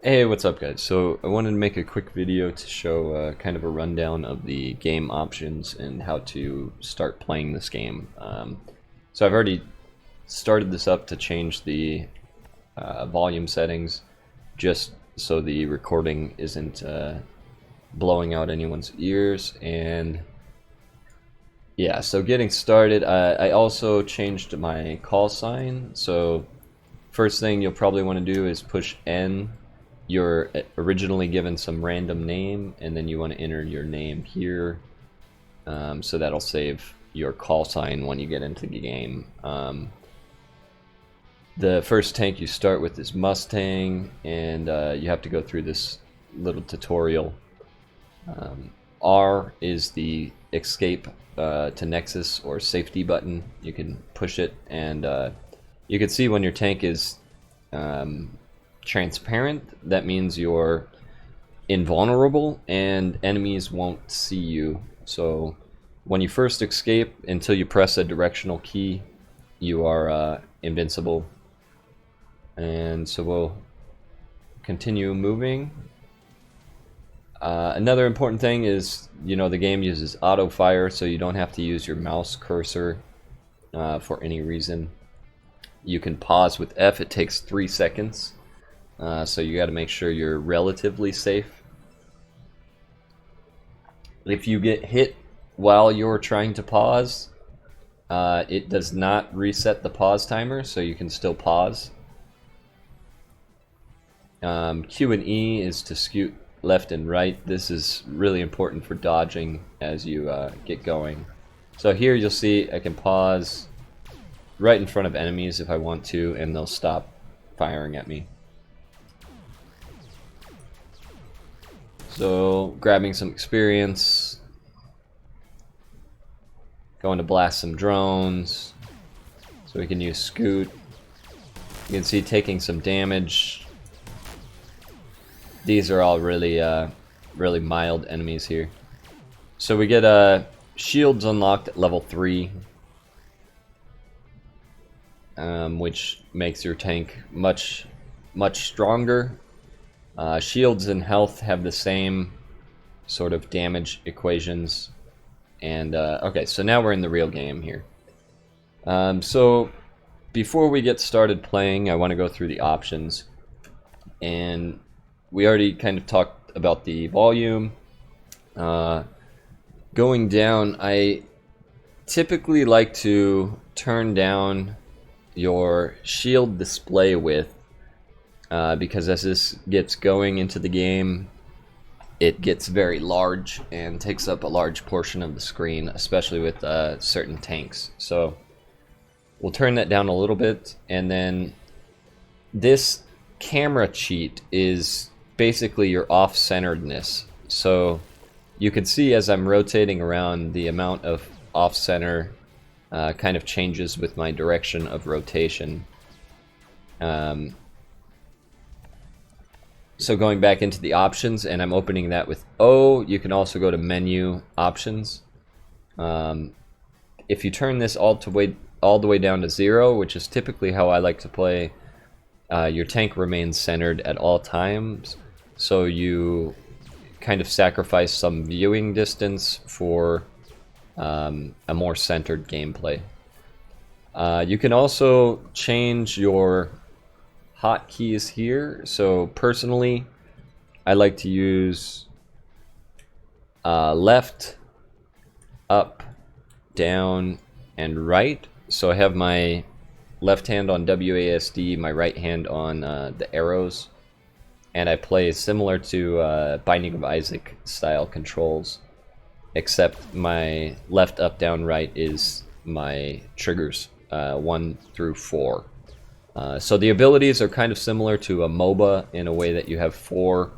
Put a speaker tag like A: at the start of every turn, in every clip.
A: Hey, what's up guys? So I wanted to make a quick video to show kind of a rundown of the game options and how to start playing this game. So I've already started this up to change the volume settings just so the recording isn't blowing out anyone's ears. And yeah, so getting started, I also changed my call sign. So first thing you'll probably want to do is push N. You're originally given some random name, and then you want to enter your name here. So that'll save your call sign when you get into the game. The first tank you start with is Mustang, and you have to go through this little tutorial. R is the escape to Nexus or safety button. You can push it, and you can see when your tank is transparent, that means you're invulnerable and enemies won't see you. So when you first escape, until you press a directional key, you are invincible. And so we'll continue moving. Another important thing is, the game uses auto fire, so you don't have to use your mouse cursor for any reason. You can pause with F. It takes 3 seconds. So you got to make sure you're relatively safe. If you get hit while you're trying to pause, it does not reset the pause timer, so you can still pause. Q and E is to scoot left and right. This is really important for dodging as you get going. So here you'll see I can pause right in front of enemies if I want to, and they'll stop firing at me. So, grabbing some experience, going to blast some drones, so we can use Scoot. You can see taking some damage. These are all really, really mild enemies here. So we get shields unlocked at level 3, which makes your tank much stronger. Shields and health have the same sort of damage equations. And okay, so now we're in the real game here. So before we get started playing, I want to go through the options. And we already kind of talked about the volume. Going down, I typically like to turn down your shield display width. Because as this gets going into the game, it gets very large and takes up a large portion of the screen, especially with certain tanks. So we'll turn that down a little bit, and then this camera cheat is basically your off-centeredness. So you can see as I'm rotating around, the amount of off-center kind of changes with my direction of rotation. So going back into the options, and I'm opening that with O, you can also go to menu options. If you turn this all the way down to 0, which is typically how I like to play, your tank remains centered at all times. So you kind of sacrifice some viewing distance for a more centered gameplay. You can also change your hotkeys here. So personally, I like to use left, up, down, and right. So I have my left hand on WASD, my right hand on the arrows, and I play similar to Binding of Isaac style controls, except my left, up, down, right is my triggers, 1 through 4. So the abilities are kind of similar to a MOBA in a way that you have 4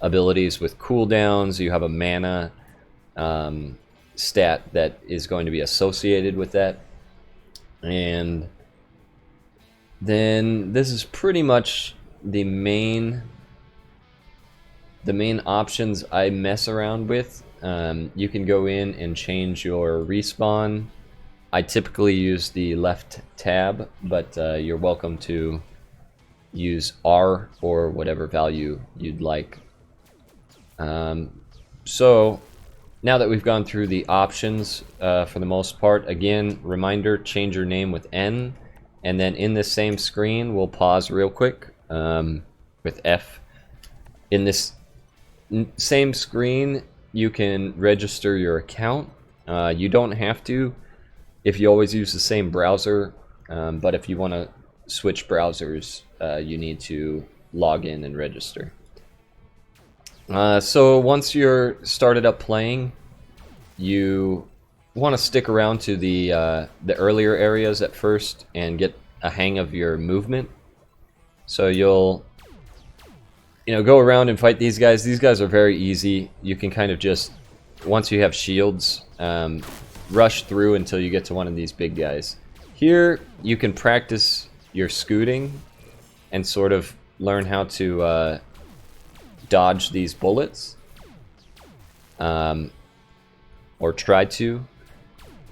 A: abilities with cooldowns. You have a mana stat that is going to be associated with that. And then this is pretty much the main options I mess around with. You can go in and change your respawn. I typically use the left tab, but you're welcome to use R or whatever value you'd like. So now that we've gone through the options for the most part, again, reminder, change your name with N, and then in this same screen, we'll pause real quick with F. In this same screen, you can register your account. You don't have to if you always use the same browser, but if you want to switch browsers, you need to log in and register. So once you're started up playing, you want to stick around to the earlier areas at first and get a hang of your movement. So you'll go around and fight these guys. These guys are very easy. You can kind of just, once you have shields, rush through until you get to one of these big guys. Here you can practice your scooting and sort of learn how to dodge these bullets, or try to.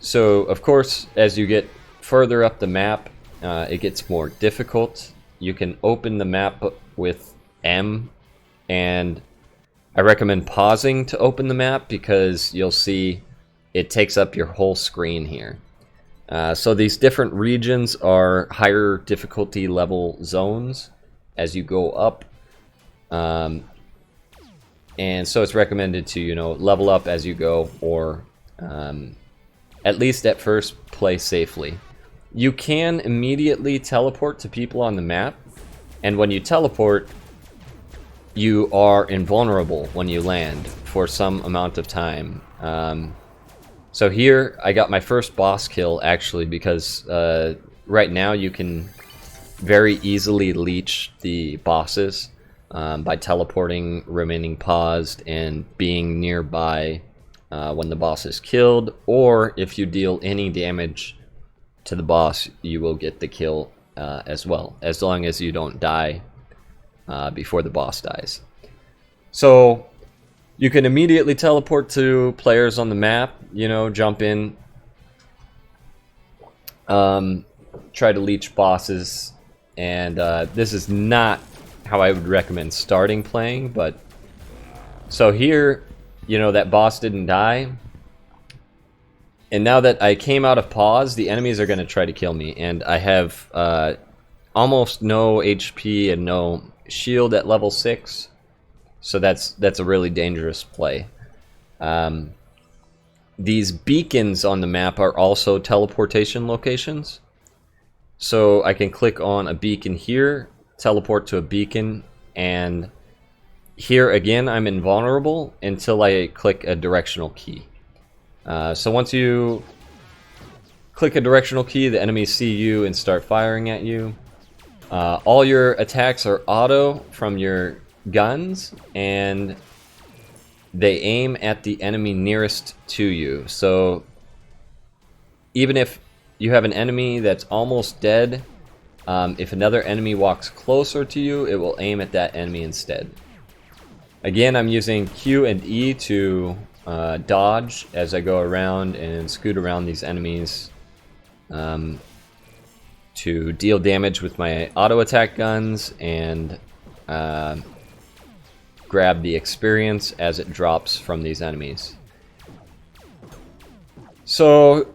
A: So of course, as you get further up the map, it gets more difficult. You can open the map with M, and I recommend pausing to open the map because you'll see it takes up your whole screen here. So these different regions are higher difficulty level zones as you go up. And so it's recommended to, level up as you go, or at least at first play safely. You can immediately teleport to people on the map, and when you teleport, you are invulnerable when you land for some amount of time. So here I got my first boss kill actually because right now you can very easily leech the bosses by teleporting, remaining paused, and being nearby when the boss is killed, or if you deal any damage to the boss, you will get the kill as well, as long as you don't die before the boss dies. So you can immediately teleport to players on the map, jump in, try to leech bosses, and this is not how I would recommend starting playing, but so here, that boss didn't die, and now that I came out of pause, the enemies are going to try to kill me, and I have almost no HP and no shield at level 6, so that's a really dangerous play. These beacons on the map are also teleportation locations, so I can click on a beacon here, teleport to a beacon, and here again I'm invulnerable until I click a directional key. So once you click a directional key, the enemies see you and start firing at you. All your attacks are auto from your guns, and they aim at the enemy nearest to you. So even if you have an enemy that's almost dead, if another enemy walks closer to you, it will aim at that enemy instead. Again, I'm using Q and E to dodge as I go around and scoot around these enemies to deal damage with my auto attack guns and grab the experience as it drops from these enemies. So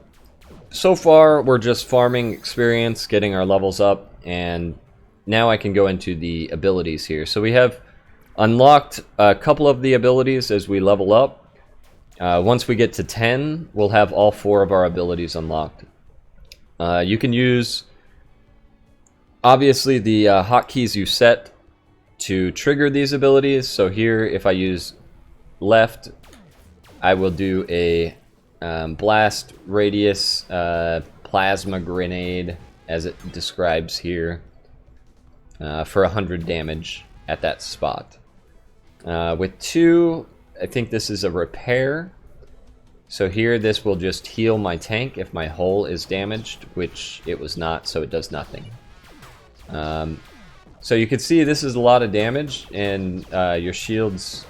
A: far we're just farming experience, getting our levels up, and now I can go into the abilities here. So we have unlocked a couple of the abilities as we level up. Once we get to 10, we'll have all 4 of our abilities unlocked. You can use, obviously, the hotkeys you set to trigger these abilities. So here, if I use left, I will do a blast radius plasma grenade, as it describes here, for 100 damage at that spot. With 2, I think this is a repair. So here, this will just heal my tank if my hull is damaged, which it was not, so it does nothing. So you can see this is a lot of damage, and your shields,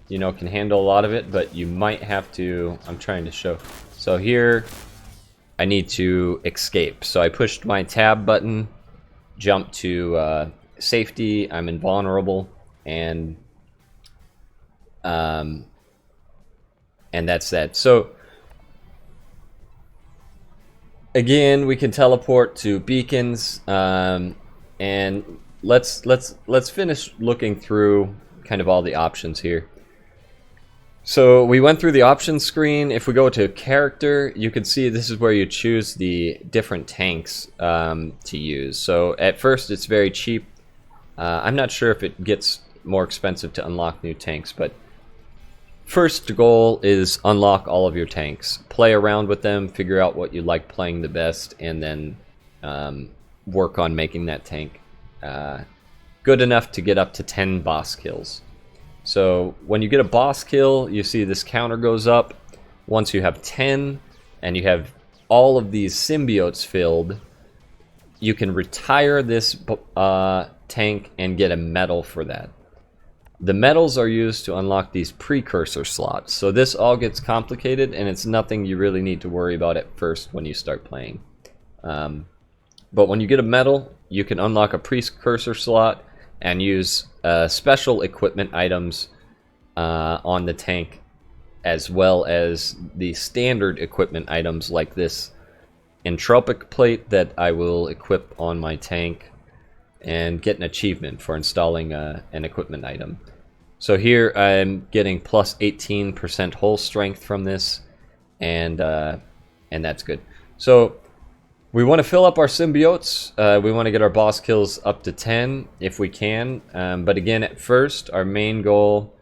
A: can handle a lot of it, but you might have to, I'm trying to show. So here, I need to escape. So I pushed my tab button, jumped to safety, I'm invulnerable, and that's that. So again, we can teleport to beacons, and let's finish looking through kind of all the options here. So we went through the options screen. If we go to character, you can see this is where you choose the different tanks to use. So at first it's very cheap. I'm not sure if it gets more expensive to unlock new tanks, but first goal is unlock all of your tanks. Play around with them, figure out what you like playing the best, and then work on making that tank good enough to get up to 10 boss kills. So when you get a boss kill, you see this counter goes up. Once you have 10 and you have all of these symbiotes filled, you can retire this tank and get a medal for that. The medals are used to unlock these precursor slots. So this all gets complicated, and it's nothing you really need to worry about at first when you start playing. But when you get a medal, you can unlock a precursor slot and use special equipment items on the tank, as well as the standard equipment items like this entropic plate that I will equip on my tank and get an achievement for installing an equipment item. So here I'm getting plus 18% hull strength from this, and that's good. So we want to fill up our symbiotes. We want to get our boss kills up to 10 if we can. But again, at first, our main goal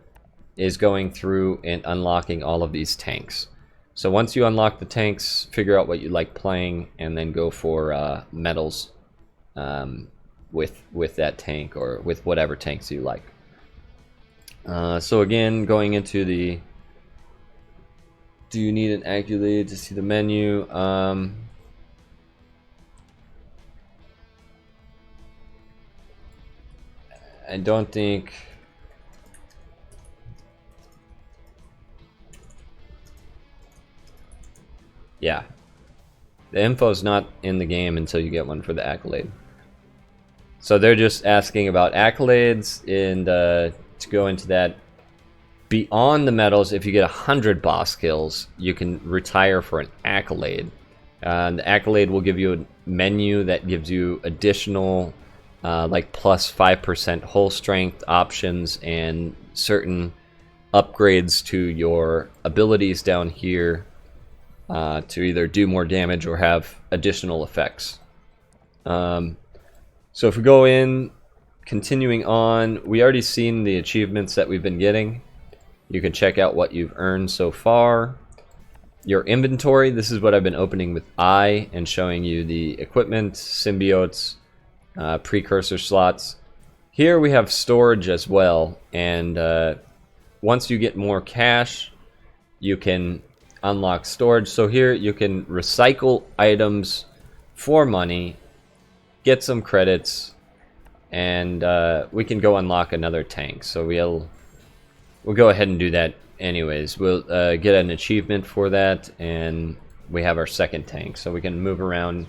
A: is going through and unlocking all of these tanks. So once you unlock the tanks, figure out what you like playing, and then go for medals with that tank or with whatever tanks you like. So again, going into the... Do you need an accolade to see the menu? I don't think... Yeah. The info's not in the game until you get one for the accolade. So they're just asking about accolades, and to go into that, beyond the medals, if you get 100 boss kills, you can retire for an accolade. The accolade will give you a menu that gives you additional like plus 5% hull strength options and certain upgrades to your abilities down here to either do more damage or have additional effects. So if we go in, continuing on, we already seen the achievements that we've been getting. You can check out what you've earned so far. Your inventory, this is what I've been opening with I and showing you the equipment, symbiotes, precursor slots. Here we have storage as well, and once you get more cash, you can unlock storage. So here you can recycle items for money, get some credits, and we can go unlock another tank. So we'll go ahead and do that anyways. We'll get an achievement for that, and we have our second tank, so we can move around.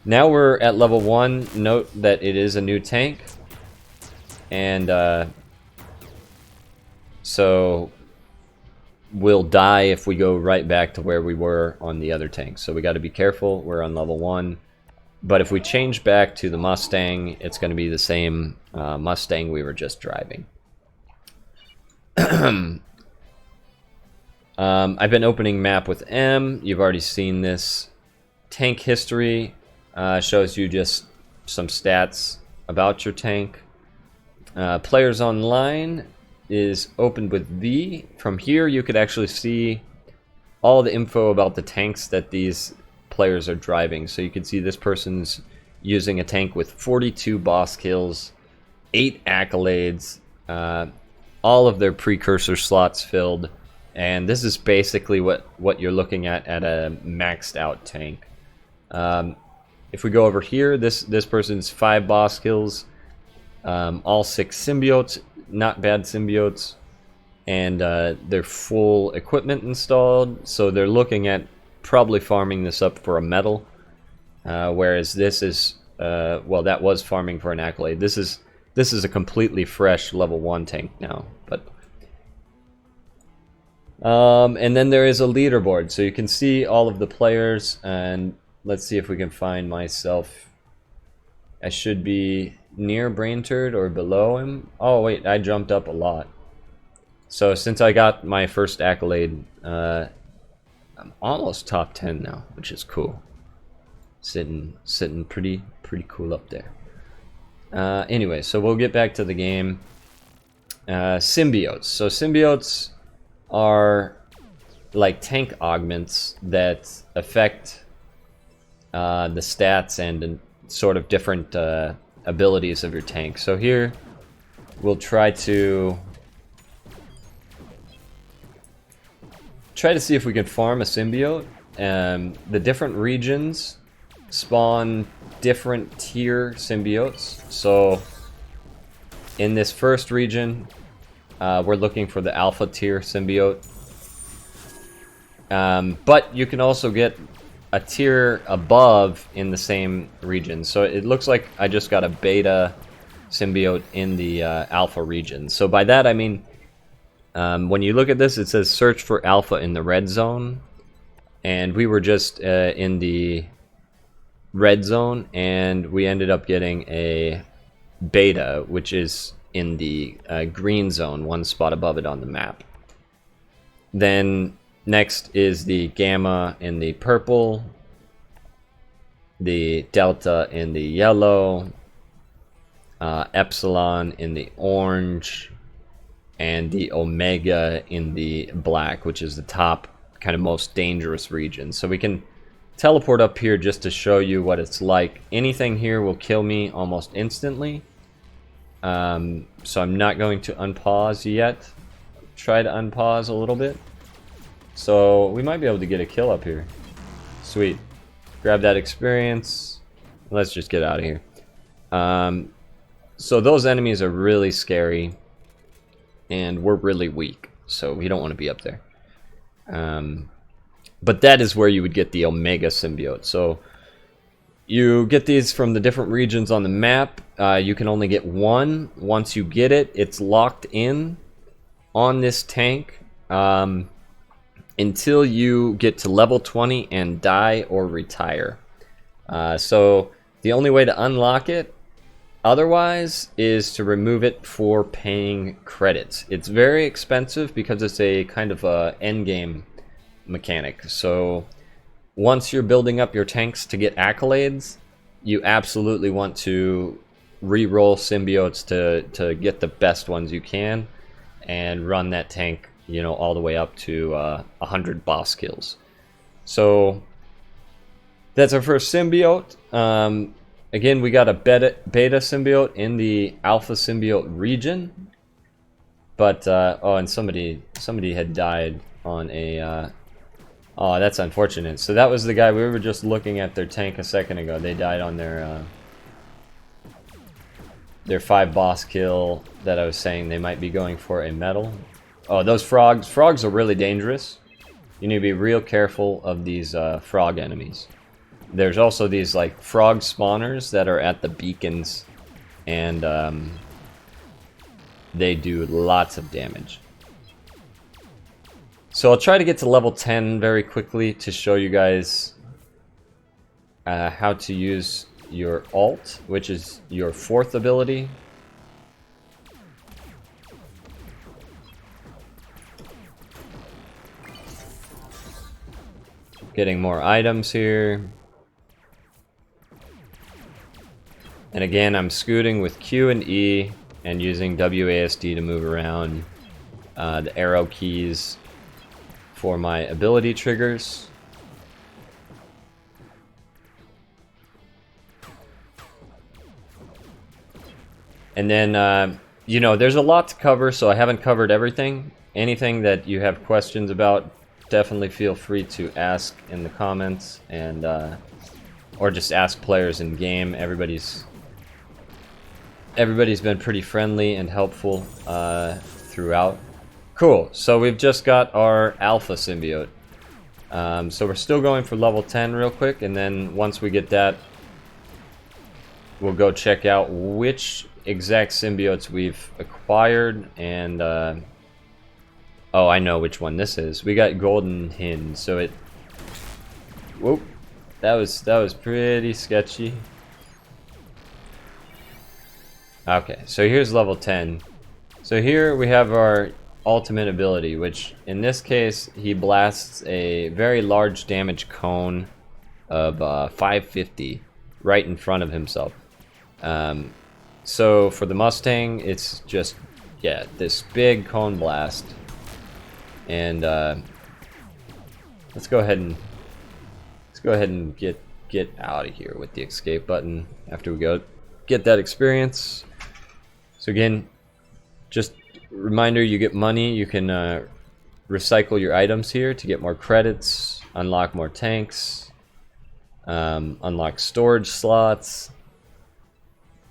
A: Now we're at level 1. Note that it is a new tank, and so we'll die if we go right back to where we were on the other tank. So we got to be careful. We're on level 1. But if we change back to the Mustang, it's going to be the same Mustang we were just driving. I've been opening map with M. You've already seen this. Tank history shows you just some stats about your tank. Players online is opened with V. From here you could actually see all the info about the tanks that these players are driving. So you can see this person's using a tank with 42 boss kills, 8 accolades, all of their precursor slots filled, and this is basically what you're looking at a maxed out tank. If we go over here, this person's 5 boss kills, all 6 symbiotes, not bad symbiotes, and their full equipment installed. So they're looking at probably farming this up for a medal, whereas this is Well, that was farming for an accolade. This is a completely fresh level 1 tank now. But and then there is a leaderboard, so you can see all of the players. And let's see if we can find myself. I should be near Brainturd or below him. Oh wait, I jumped up a lot. So since I got my first accolade, I'm almost top 10 now, which is cool. Sitting pretty cool up there. Anyway, so we'll get back to the game. Symbiotes. So symbiotes are like tank augments that affect the stats and sort of different abilities of your tank. So here we'll try to see if we can farm a symbiote. The different regions spawn different tier symbiotes. So in this first region, we're looking for the alpha tier symbiote. But you can also get a tier above in the same region. So it looks like I just got a beta symbiote in the alpha region. So by that I mean, when you look at this, it says search for alpha in the red zone. And we were just in the red zone, and we ended up getting a beta, which is in the green zone, one spot above it on the map. Then next is the gamma in the purple, the delta in the yellow, epsilon in the orange, and the omega in the black, which is the top kind of most dangerous region. So we can teleport up here just to show you what it's like. Anything here will kill me almost instantly. So I'm not going to unpause yet. Try to unpause a little bit. So we might be able to get a kill up here. Sweet. Grab that experience. Let's just get out of here. So those enemies are really scary. And we're really weak. So we don't want to be up there. But that is where you would get the Omega Symbiote. So you get these from the different regions on the map. You can only get one. Once you get it, it's locked in on this tank until you get to level 20 and die or retire. So the only way to unlock it otherwise is to remove it for paying credits. It's very expensive because it's a kind of a endgame mechanic. So once you're building up your tanks to get accolades, you absolutely want to re-roll symbiotes to get the best ones you can and run that tank, you know, all the way up to 100 boss kills. So that's our first symbiote. Again, we got a beta symbiote in the alpha symbiote region. But oh, and somebody had died on a oh, that's unfortunate. So that was the guy we were just looking at their tank a second ago. They died on their 5 boss kill that I was saying they might be going for a medal. Oh, those frogs. Frogs are really dangerous. You need to be real careful of these frog enemies. There's also these like frog spawners that are at the beacons, and they do lots of damage. So I'll try to get to level 10 very quickly to show you guys how to use your alt, which is your 4th ability. Getting more items here. And again, I'm scooting with Q and E and using WASD to move around. The arrow keys for my ability triggers. And then, you know, there's a lot to cover, so I haven't covered everything. Anything that you have questions about, definitely feel free to ask in the comments, and or just ask players in game. Everybody's been pretty friendly and helpful throughout. Cool, so we've just got our alpha symbiote. So we're still going for level 10 real quick, and then once we get that, we'll go check out which exact symbiotes we've acquired, and oh, I know which one this is. We got golden hin, so it. Whoop, that was pretty sketchy. Okay, so here's level 10. So here we have our ultimate ability, which in this case he blasts a very large damage cone of 550 right in front of himself. So for the Mustang, it's just, yeah, this big cone blast. And let's go ahead and get out of here with the escape button after we go get that experience. So again, just reminder, you get money, you can recycle your items here to get more credits, unlock more tanks, unlock storage slots,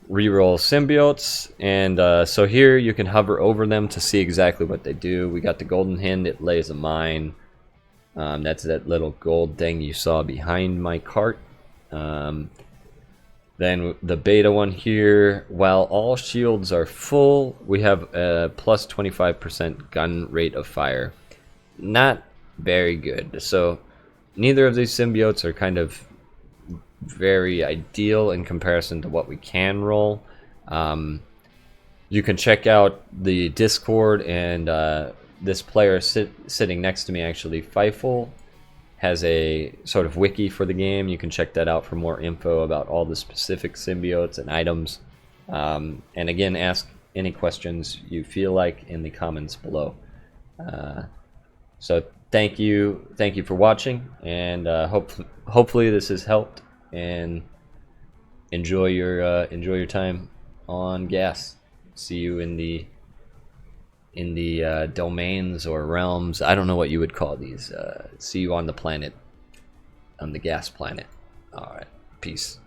A: reroll symbiotes, and so here you can hover over them to see exactly what they do. We got the golden hin, it lays a mine. That's that little gold thing you saw behind my cart. Then the beta one here, while all shields are full, we have a plus 25% gun rate of fire. Not very good. So neither of these symbiotes are kind of very ideal in comparison to what we can roll. You can check out the Discord, and this player sitting next to me, actually, Pfiffel, has a sort of wiki for the game. You can check that out for more info about all the specific symbiotes and items. And again, ask any questions you feel like in the comments below. So thank you for watching, and hopefully this has helped. And enjoy your time on gas. See you in the domains or realms. I don't know what you would call these. See you on the planet, on the gas planet. All right, peace.